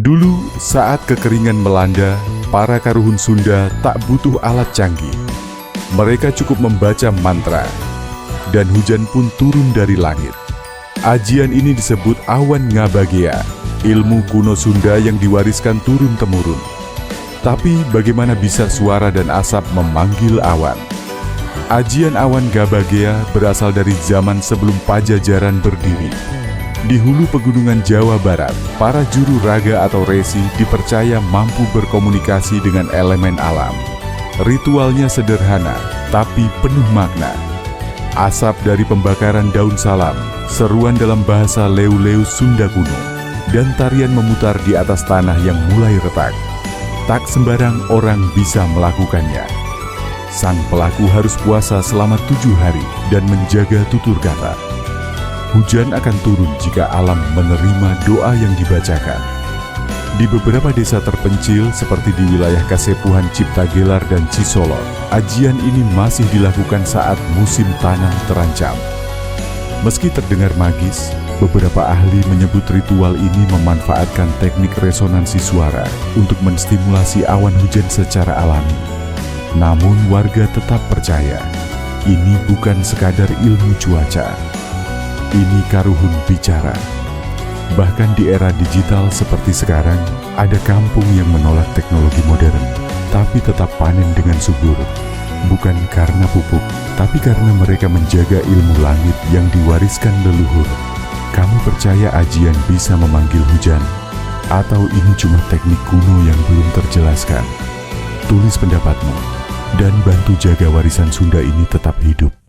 Dulu, saat kekeringan melanda, para karuhun Sunda tak butuh alat canggih. Mereka cukup membaca mantra, dan hujan pun turun dari langit. Ajian ini disebut awan ngabagea, ilmu kuno Sunda yang diwariskan turun-temurun. Tapi bagaimana bisa suara dan asap memanggil awan? Ajian awan ngabagea berasal dari zaman sebelum Pajajaran berdiri. Di hulu pegunungan Jawa Barat, para juru raga atau resi dipercaya mampu berkomunikasi dengan elemen alam. Ritualnya sederhana, tapi penuh makna. Asap dari pembakaran daun salam, seruan dalam bahasa Leu-Leu Sunda kuno, dan tarian memutar di atas tanah yang mulai retak. Tak sembarang orang bisa melakukannya. Sang pelaku harus puasa selama 7 hari dan menjaga tutur kata. Hujan akan turun jika alam menerima doa yang dibacakan. Di beberapa desa terpencil seperti di wilayah Kasepuhan Ciptagelar dan Cisolor, ajian ini masih dilakukan saat musim tanam terancam. Meski terdengar magis, beberapa ahli menyebut ritual ini memanfaatkan teknik resonansi suara untuk menstimulasi awan hujan secara alami. Namun warga tetap percaya, ini bukan sekadar ilmu cuaca. Ini karuhun bicara. Bahkan di era digital seperti sekarang, ada kampung yang menolak teknologi modern, tapi tetap panen dengan subur. Bukan karena pupuk, tapi karena mereka menjaga ilmu langit yang diwariskan leluhur. Kamu percaya ajian bisa memanggil hujan? Atau ini cuma teknik kuno yang belum terjelaskan? Tulis pendapatmu, dan bantu jaga warisan Sunda ini tetap hidup.